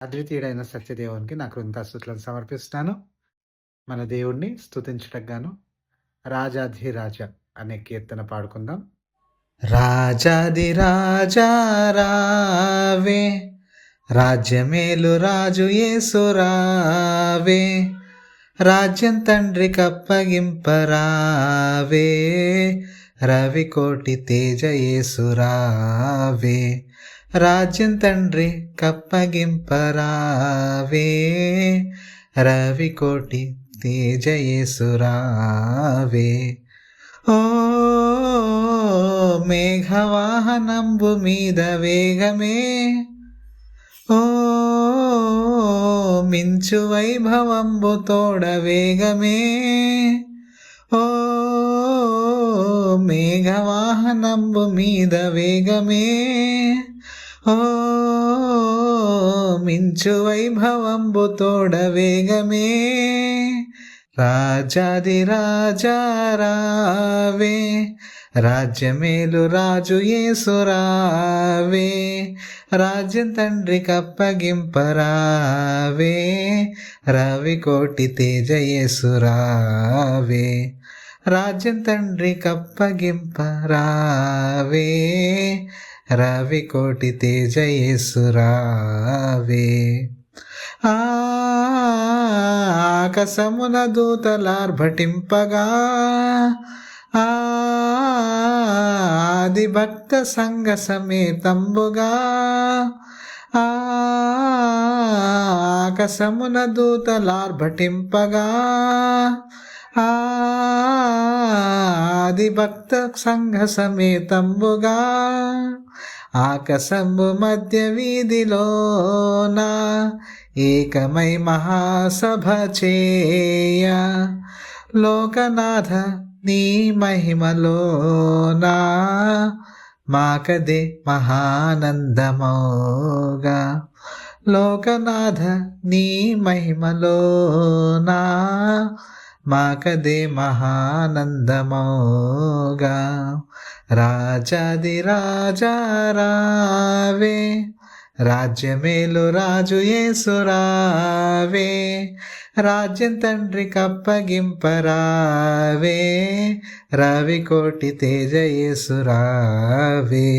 అద్వితీయుడైన సత్యదేవునికి నా కృతజ్ఞతాస్తుతులను సమర్పిస్తున్నాను. మన దేవుడిని స్తుతించుటకు గాను 'రాజాధిరాజ' అనే కీర్తన పాడుకుందాం. రాజాధిరాజా రావే, రాజ్యమేలు రాజు యేసు రావే, రాజ్యం తండ్రికప్పగింపరావే, రవికోటి తేజ యేసు రావే, రాజ్యం తండ్రి కప్పగింపరావే, రవికోటి తేజ యేసు రావే. ఓ మేఘవాహనంబు మీద వేగమే, ఓ మించు వైభవంబు తోడ వేగమే, ఓ మేఘవాహనంబు మీద వేగమే, ఓ మించు వైభవంబు తోడ వేగమే, రాజాధిరాజా రావే, రాజ్యమేలు రాజు యేసు రావే, రాజ్యం తండ్రికప్పగింపరావే, రవికోటి తేజ యేసు రావే, రాజ్యం తండ్రికప్పగింపరావే, రవికోటి తేజ యేసు రావే. ఆకాశమున దూతలార్భటింపగా, ఆది భక్త సంఘ సమేతంబుగా, ఆకాశమున దూతలార్భటింపగా, ఆది భక్త సంఘ సమేతంబుగా, ఆకాశంబు మధ్య వీధిలోన ఏకమై మహాసభ చేయ, లోకనాథ నీ మహిమలోనా మాకదే మహానందమోగా, లోకనాథ నీ మహిమలోనా మాకదే మహానందమోగా, రాజాధిరాజా రావే, రాజ్యమేలు రాజు యేసు రావే, రాజ్యం తండ్రికప్పగింపరావే, రవికోటి తేజ యేసు రావే,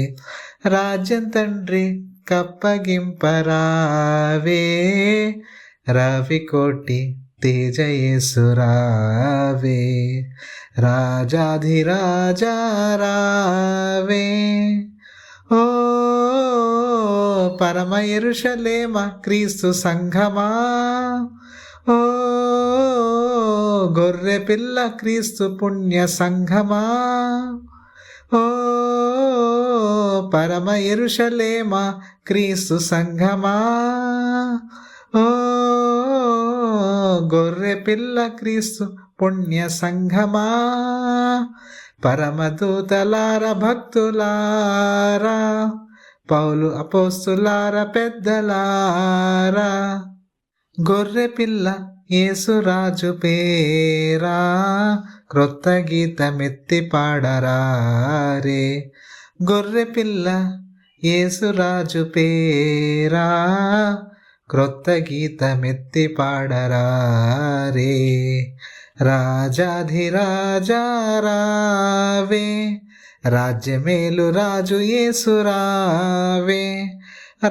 రాజ్యం తండ్రికప్పగింపరావే, రవికోటి తేజ యేసు రావే, రాజాధిరాజా రావే. ఓ పరమ యెరూషలేమ క్రీస్తు సంఘమా, ఓ గొర్రె పిల్ల క్రీస్తు పుణ్య సంఘమా, ఓ పరమ యెరూషలేమ క్రీస్తు సంఘమా, ఓ గొర్రె పిల్ల క్రీస్తు పుణ్య సంఘమా, పరమదూతలార భక్తులారా, పౌలు అపోస్తులార పెద్దలారా, గొర్రె పిల్ల యేసురాజు పేరా, క్రొత్త గీతమెత్తి పాడరారే, గొర్రె పిల్ల యేసురాజు పేరా, క్రొత్త గీతమెత్తి పాడరారే, రాజాధిరాజా రావే, రాజ్యమేలు రాజు యేసు రావే,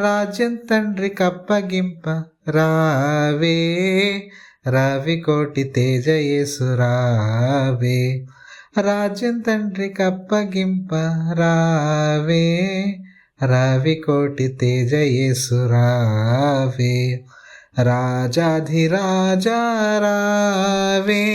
రాజ్యం తండ్రికప్పగింప రావే, రవికోటి తేజ యేసు రావే, రాజ్యం తండ్రికప్పగింప రావే, రవికోటి తేజ యేసు రావే, రాజాధిరాజా రావే.